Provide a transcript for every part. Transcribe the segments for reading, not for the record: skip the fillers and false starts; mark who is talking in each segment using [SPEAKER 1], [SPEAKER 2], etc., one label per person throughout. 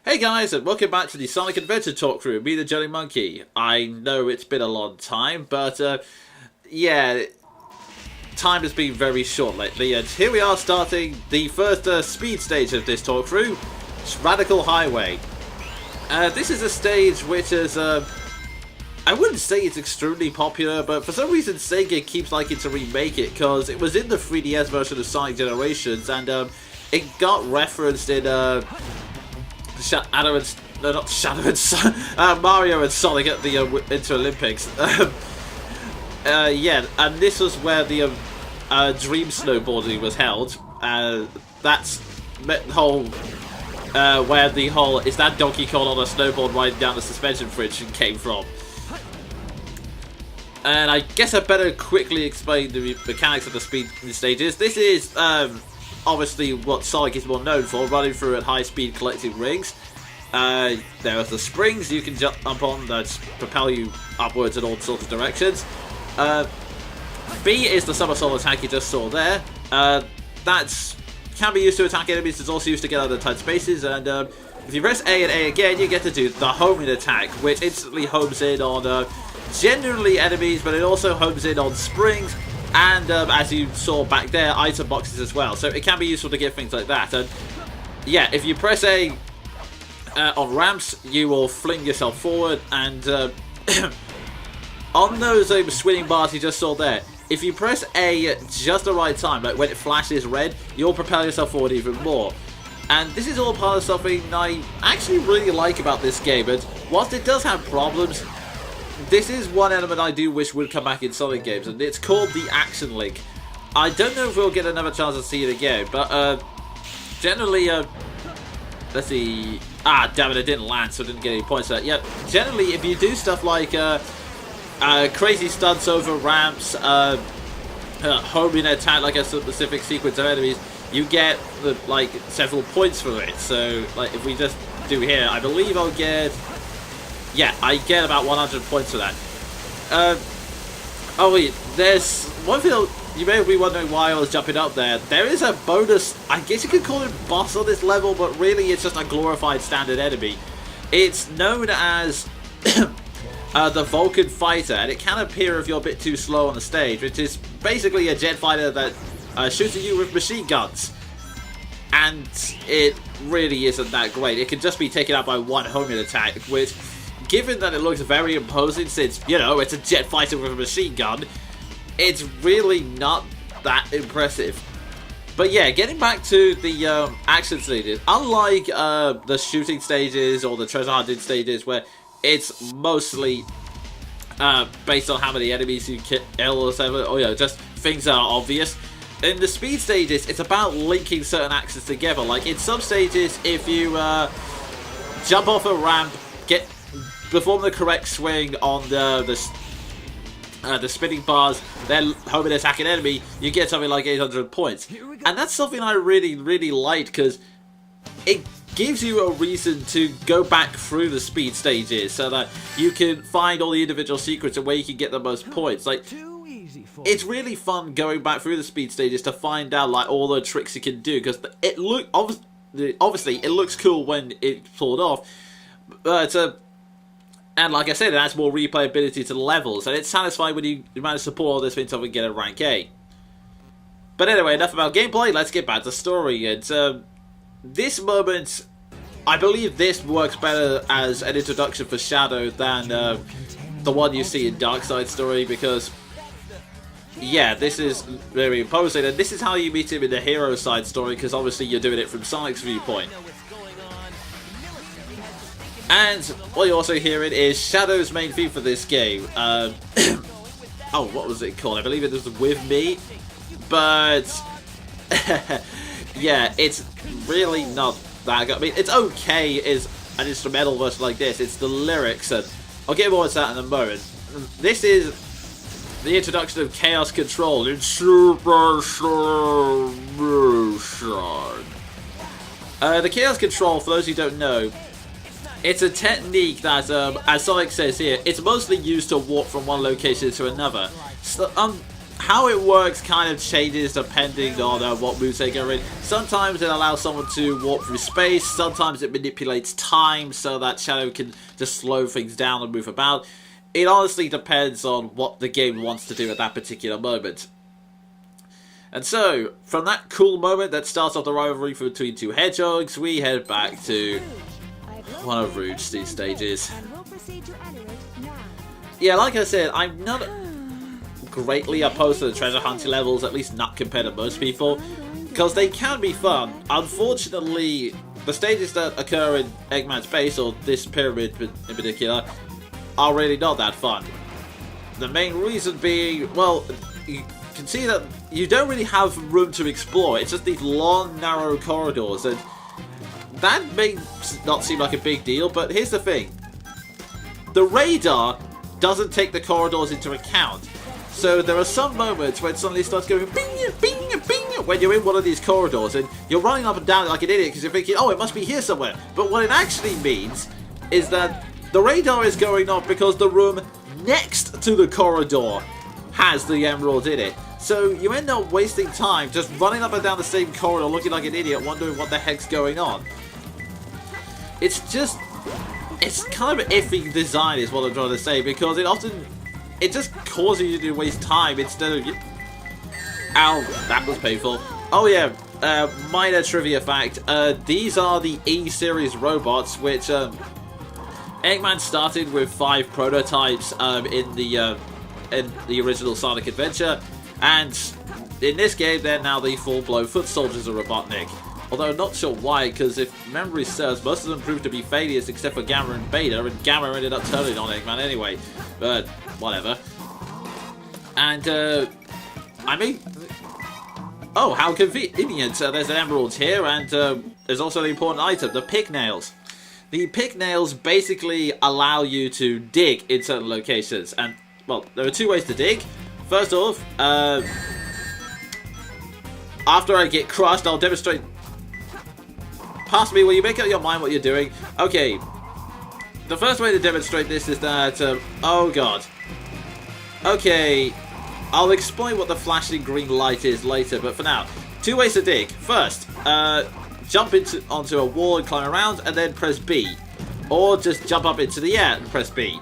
[SPEAKER 1] Hey guys, and welcome back to the Sonic Adventure Talkthrough, me the Jonin Monkey. I know it's been a long time, but yeah, time has been very short lately, and here we are starting the first speed stage of this talkthrough, Radical Highway. This is a stage which is, I wouldn't say it's extremely popular, but for some reason Sega keeps liking to remake it, because it was in the 3DS version of Sonic Generations, and it got referenced in Mario and Sonic at the Winter Olympics. Yeah, and this was where the Dream Snowboarding was held. That's the whole where the whole "is that Donkey Kong on a snowboard riding down the suspension bridge" came from. And I guess I better quickly explain the mechanics of the speed stages. This is obviously what Sonic is more known for, running through at high speed collecting rings. There are the springs you can jump on that propel you upwards in all sorts of directions. B is the somersault attack you just saw there. That can be used to attack enemies, it's also used to get out of tight spaces, and if you press A and A again, you get to do the homing attack, which instantly homes in on generally enemies, but it also homes in on springs, and as you saw back there, item boxes as well. So it can be useful to get things like that. And yeah, if you press A on ramps, you will fling yourself forward, and on those swinging bars you just saw there, if you press A at just the right time, like when it flashes red, you'll propel yourself forward even more. And this is all part of something I actually really like about this game, and whilst it does have problems, this is one element I do wish would come back in Sonic games, and it's called the Action Link. I don't know if we'll get another chance to see it again, but generally, let's see. Ah, damn it, it didn't land, so I didn't get any points for that. Yeah, generally, if you do stuff like crazy stunts over ramps, homing attack like a specific sequence of enemies, you get like several points for it. So, like, if we just do here, I believe I'll get, yeah, I get about 100 points for that. Oh wait, there's one thing. You may be wondering why I was jumping up there. There is a bonus, I guess you could call it boss on this level, but really it's just a glorified standard enemy. It's known as the Vulcan Fighter, and it can appear if you're a bit too slow on the stage, which is basically a jet fighter that shoots at you with machine guns. And it really isn't that great. It can just be taken out by one homing attack, which, given that it looks very imposing since, you know, it's a jet fighter with a machine gun, it's really not that impressive. But yeah, getting back to the action stages, unlike the shooting stages or the treasure hunting stages where it's mostly based on how many enemies you kill or something, or you know, just things that are obvious, in the speed stages it's about linking certain actions together. Like in some stages, if you jump off a ramp, perform the correct swing on the spinning bars, then home and attack an enemy, you get something like 800 points. And that's something I really, really liked, because it gives you a reason to go back through the speed stages so that you can find all the individual secrets and where you can get the most points. Like, it's really fun going back through the speed stages to find out like all the tricks you can do, because obviously it looks cool when it's pulled off, but and like I said, it adds more replayability to the levels, and it's satisfying when you manage to pull all this thing and get a rank A. But anyway, enough about gameplay, let's get back to story. And this moment, I believe this works better as an introduction for Shadow than the one you see in Dark Side Story, because yeah, this is very imposing, and this is how you meet him in the Hero Side Story, because obviously you're doing it from Sonic's viewpoint. And what you're also hearing is Shadow's main theme for this game. Oh, what was it called? I believe it was With Me. But yeah, it's really not that good. I mean, it's okay as an instrumental version like this. It's the lyrics, and I'll get more into that in a moment. This is the introduction of Chaos Control in Super Slow Motion. The Chaos Control, for those who don't know, it's a technique that, as Sonic says here, it's mostly used to warp from one location to another. So, how it works kind of changes depending on what moves they go in. Sometimes it allows someone to warp through space, sometimes it manipulates time so that Shadow can just slow things down and move about. It honestly depends on what the game wants to do at that particular moment. And so, from that cool moment that starts off the rivalry between two hedgehogs, we head back to one of Rouge's these stages. Yeah, like I said, I'm not greatly opposed to the treasure hunting levels, at least not compared to most people, because they can be fun. Unfortunately, the stages that occur in Eggman's base, or this pyramid in particular, are really not that fun. The main reason being, well, you can see that you don't really have room to explore. It's just these long, narrow corridors, and that may not seem like a big deal, but here's the thing. The radar doesn't take the corridors into account. So there are some moments when it suddenly starts going bing, bing, bing when you're in one of these corridors and you're running up and down like an idiot because you're thinking, oh, it must be here somewhere. But what it actually means is that the radar is going off because the room next to the corridor has the emerald in it. So you end up wasting time just running up and down the same corridor looking like an idiot wondering what the heck's going on. It's kind of iffy design is what I'm trying to say, because it just causes you to waste time instead of... Ow, that was painful. Oh yeah, minor trivia fact, these are the E-series robots, which Eggman started with 5 prototypes in the original Sonic Adventure, and in this game they're now the full-blown foot soldiers of Robotnik. Although I'm not sure why, because if memory serves, most of them proved to be failures except for Gamma and Beta, and Gamma ended up turning on Eggman anyway. But, whatever. And, I mean... Oh, how convenient. There's an emerald here, and there's also an important item, the pick nails. The pick nails basically allow you to dig in certain locations. And, well, there are 2 ways to dig. First off, after I get crushed, I'll demonstrate... Pass me, will you make up your mind what you're doing? Okay. The first way to demonstrate this is that, oh god. Okay, I'll explain what the flashing green light is later, but for now, 2 ways to dig. First, jump onto a wall and climb around, and then press B. Or just jump up into the air and press B.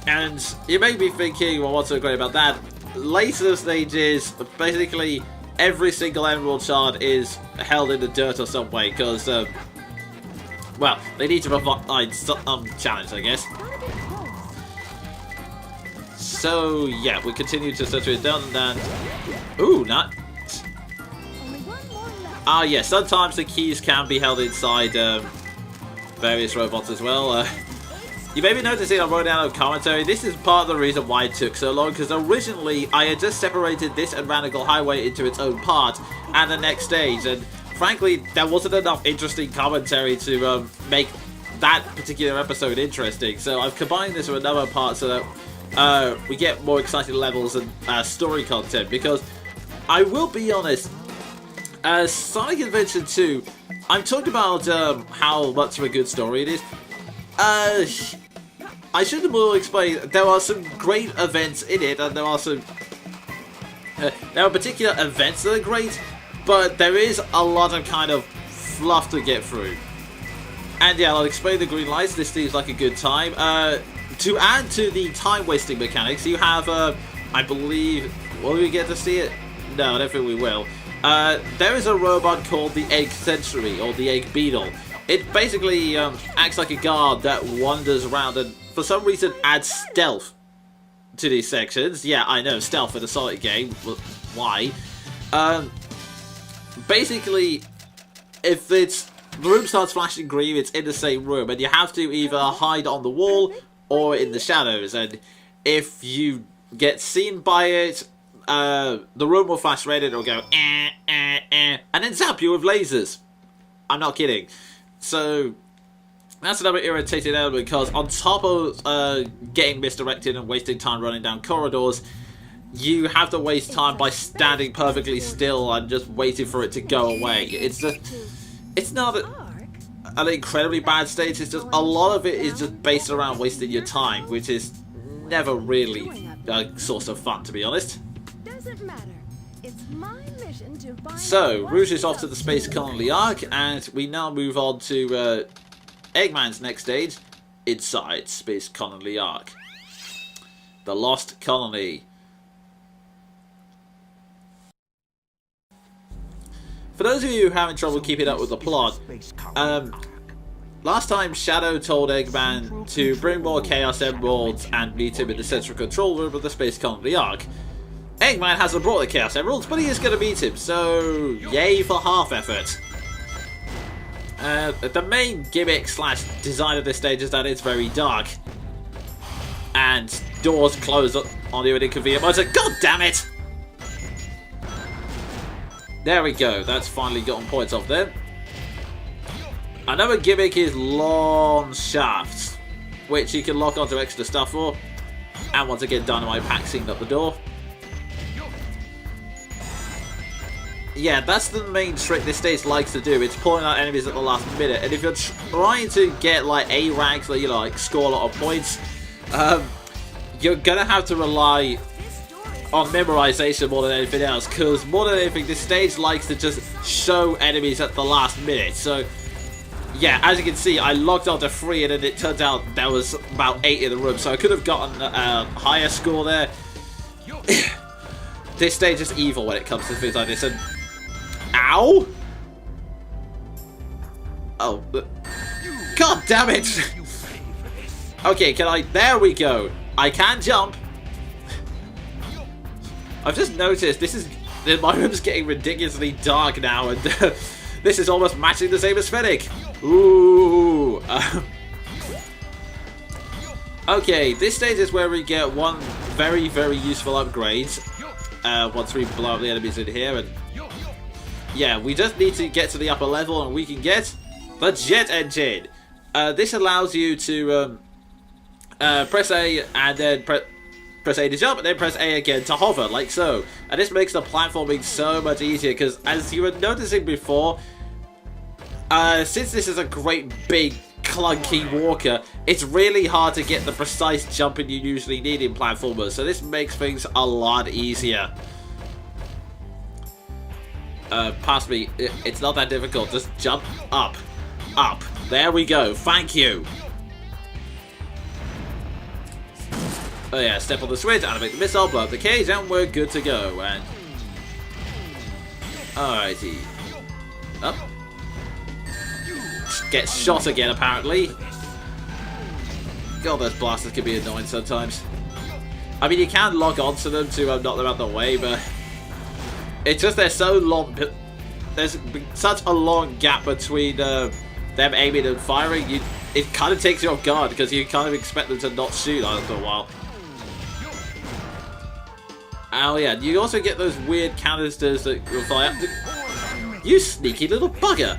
[SPEAKER 1] And you may be thinking, well, what's so great about that? Later stages, basically... Every single emerald shard is held in the dirt or some way, because, well, they need to provide some challenge, I guess. So, yeah, we continue to search it down, and ooh, not... Ah, yeah, sometimes the keys can be held inside, various robots as well. You may be noticing I'm running out of commentary. This is part of the reason why it took so long, because originally I had just separated this and Radical Highway into its own part and the next stage, and frankly there wasn't enough interesting commentary to make that particular episode interesting, so I've combined this with another part so that we get more exciting levels and story content, because I will be honest, Sonic Adventure 2, I'm talking about how much of a good story it is. I should have more explained. There are some great events in it, and there are some... there are particular events that are great, but there is a lot of kind of fluff to get through. And yeah, I'll explain the green lights. This seems like a good time. To add to the time-wasting mechanics, you have, I believe... Will we get to see it? No, I don't think we will. There is a robot called the Egg Sentry, or the Egg Beetle. It basically acts like a guard that wanders around and for some reason adds stealth to these sections. Yeah, I know, stealth in a Sonic game. Why? Basically, if the room starts flashing green, it's in the same room, and you have to either hide on the wall or in the shadows. And if you get seen by it, the room will flash red and it'll go and then zap you with lasers. I'm not kidding. So that's another irritating element, because on top of getting misdirected and wasting time running down corridors, you have to waste time by standing perfectly still and just waiting for it to go away. It's not an incredibly bad state, it's just a lot of it is just based around wasting your time, which is never really a source of fun, to be honest.
[SPEAKER 2] Doesn't matter. It's my mission to find
[SPEAKER 1] So, Rouge is off to the Space Colony Arc, and we now move on to Eggman's next stage, inside Space Colony Arc. The Lost Colony. For those of you who are having trouble keeping up with the plot, last time Shadow told Eggman to bring more Chaos Emeralds and meet him in the central control room of the Space Colony Arc. Eggman hasn't brought the Chaos Emeralds, but he is going to meet him, so yay for half effort. The main gimmick slash design of this stage is that it's very dark. And doors close on you at inconvenient moments. God damn it! There we go, that's finally gotten points off there. Another gimmick is long shafts, which you can lock onto extra stuff for. And once again, Dynamite packing up the door. Yeah, that's the main trick this stage likes to do. It's pulling out enemies at the last minute. And if you're trying to get like A ranks, like, you know, like score a lot of points, you're gonna have to rely on memorization more than anything else. Because more than anything, this stage likes to just show enemies at the last minute. So yeah, as you can see, I logged on to 3 and then it turned out there was about 8 in the room. So I could have gotten a higher score there. This stage is evil when it comes to things like this. And ow! Oh, god damn it! Okay, can I? There we go. I can jump. I've just noticed my room's getting ridiculously dark now, and this is almost matching the same aesthetic. Ooh. Okay, this stage is where we get one very, very useful upgrade. Once we blow up the enemies in here, and yeah, we just need to get to the upper level, and we can get the jet engine. This allows you to press A and then press A to jump, and then press A again to hover, like so. And this makes the platforming so much easier, because as you were noticing before, since this is a great big clunky walker, it's really hard to get the precise jumping you usually need in platformers, so this makes things a lot easier. Past me, it's not that difficult, just jump up, up, there we go, thank you. Oh yeah, step on the switch, animate the missile, blow up the cage, and we're good to go. And alrighty, up. Gets shot again, apparently. God, those blasters can be annoying sometimes. I mean, you can log onto them to knock them out of the way, but it's just they're so long. There's such a long gap between them aiming and firing. It kind of takes you off guard, because you kind of expect them to not shoot after a while. Oh yeah, you also get those weird canisters that fly up. You sneaky little bugger!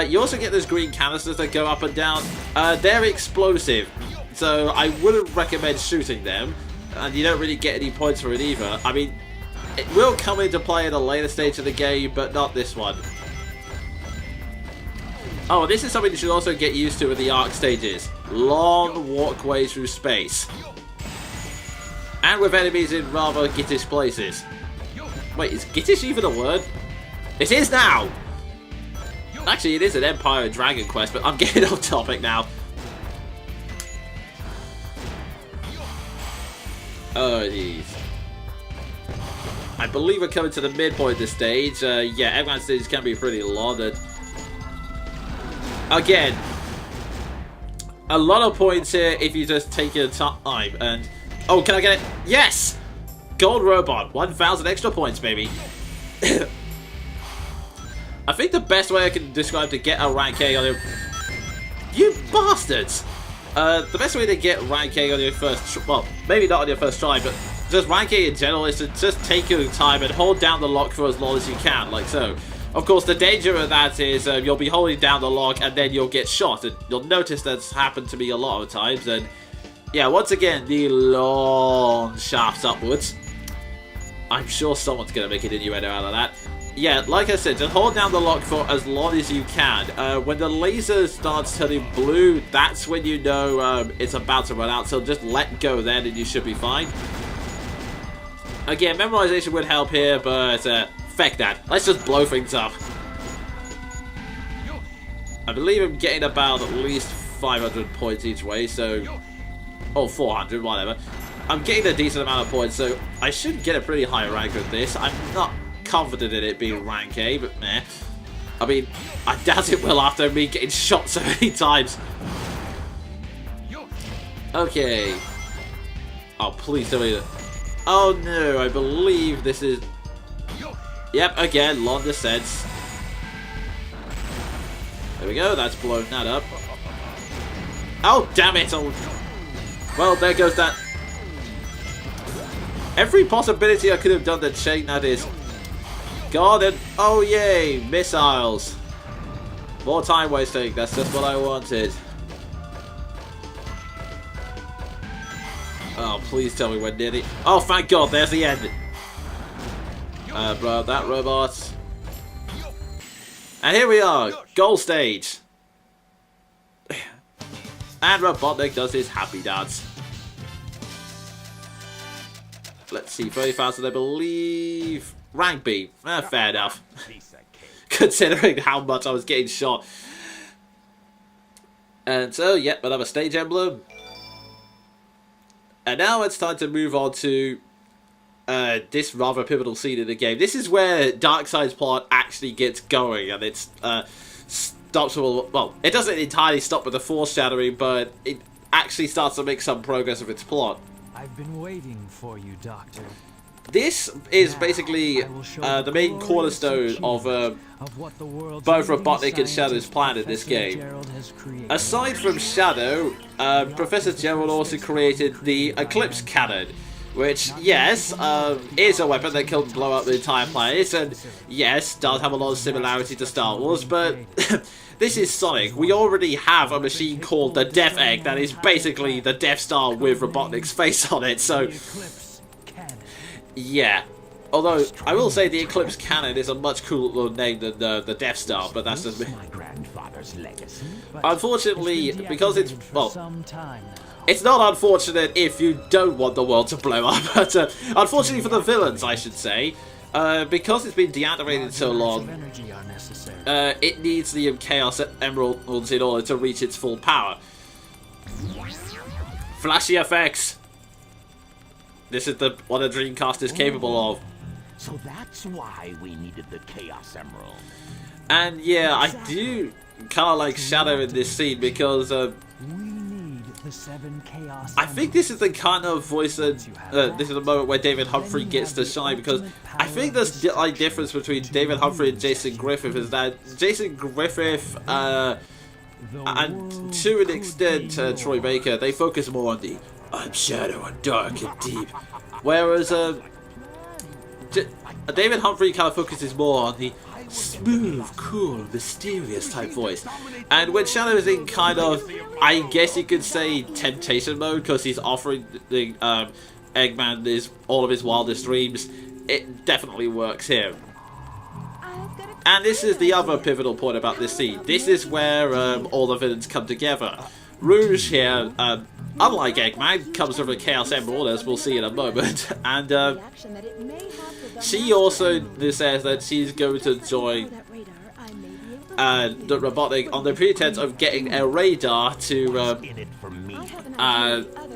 [SPEAKER 1] You also get those green canisters that go up and down. They're explosive, so I wouldn't recommend shooting them, and you don't really get any points for it either. I mean, it will come into play at a later stage of the game, but not this one. Oh, this is something you should also get used to with the arc stages. Long walkways through space. And with enemies in rather gittish places. Wait, is gittish even a word? It is now! Actually, it is an Empire and Dragon Quest, but I'm getting off topic now. Oh, jeez. I believe we're coming to the midpoint of this stage. Yeah, Eggman stages can be pretty long. And again, a lot of points here if you just take your time. And oh, can I get it? Yes! Gold Robot, 1,000 extra points, baby. I think the best way I can describe to get a rank A on your... You bastards! The best way to get rank A on your first... Well, maybe not on your first try, but just rank A in general is to just take your time and hold down the lock for as long as you can, like so. Of course, the danger of that is you'll be holding down the lock and then you'll get shot. And you'll notice that's happened to me a lot of times. And yeah, once again, the long shafts upwards. I'm sure someone's going to make an innuendo out of that. yeah, like I said, just hold down the lock for as long as you can. When the laser starts turning blue, that's when you know it's about to run out, so just let go then and you should be fine. Again, memorization would help here, but feck that. Let's just blow things up. I believe I'm getting about at least 500 points each way, so... Oh, 400, whatever. I'm getting a decent amount of points, so I should get a pretty high rank with this. I'm not confident in it being rank A, but meh. I mean, I doubt it will after me getting shot so many times. Okay. Oh, please tell me that. Oh no, I believe this is... Yep, again, long descents. There we go, that's blown that up. Oh, damn it! Well, there goes that. Every possibility I could have done to chain that is gone, and oh yay, missiles. More time wasting, that's just what I wanted. Oh, please tell me we're near the... Oh, thank God, there's the end. Bro, that robot. And here we are, goal stage. And Robotnik does his happy dance. Let's see, 30,000, I believe. Rank B. Fair enough. Considering how much I was getting shot. And so, yep, another stage emblem. And now it's time to move on to this rather pivotal scene in the game. This is where Darkseid's plot actually gets going, and it's stops. Well, it doesn't entirely stop with the foreshadowing, but it actually starts to make some progress with its plot.
[SPEAKER 3] I've been waiting for you, Doctor.
[SPEAKER 1] This is basically the main cornerstone of both Robotnik and Shadow's plan in this game. Aside from Shadow, Professor Gerald also created the Eclipse Cannon, which, yes, is a weapon that can blow up the entire planet, and yes, does have a lot of similarity to Star Wars, but this is Sonic. We already have a machine called the Death Egg that is basically the Death Star with Robotnik's face on it, so... Yeah. Although, I will say the Eclipse Cannon is a much cooler name than the Death Star, but that's just me. Unfortunately, because it's... Well, it's not unfortunate if you don't want the world to blow up, but unfortunately for the villains, I should say, because it's been deactivated so long, it needs the Chaos Emeralds in order to reach its full power. Flashy effects! This is what a Dreamcast is capable of.
[SPEAKER 4] So that's why we needed the Chaos Emerald.
[SPEAKER 1] And yeah, I do kind of like Shadow in this scene because I think this is the kind of voice that this is the moment where David Humphrey gets to shine, because I think there's like difference between David Humphrey and Jason Griffith is that Jason Griffith and to an extent Troy Baker, they focus more on the I'm shadow and dark and deep, whereas David Humphrey kind of focuses more on the smooth, cool, mysterious type voice. And when Shadow is in kind of, I guess you could say, temptation mode, because he's offering the Eggman all of his wildest dreams, it definitely works here. And this is the other pivotal point about this scene. This is where all the villains come together. Rouge here, unlike Eggman, comes with a Chaos Emerald, as we'll see in a moment, and she also says that she's going to join the Robotnik on the pretense of getting a radar to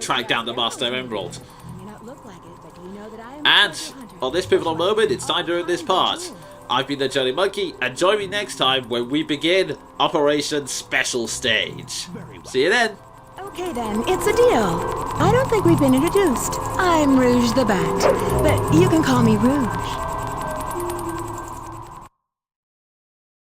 [SPEAKER 1] track down the Master Emerald. And on this pivotal moment, it's time to end this part. I've been the Jonin Monkey, and join me next time when we begin Operation Special Stage. See you then!
[SPEAKER 2] Okay then, it's a deal. I don't think we've been introduced. I'm Rouge the Bat, but you can call me Rouge.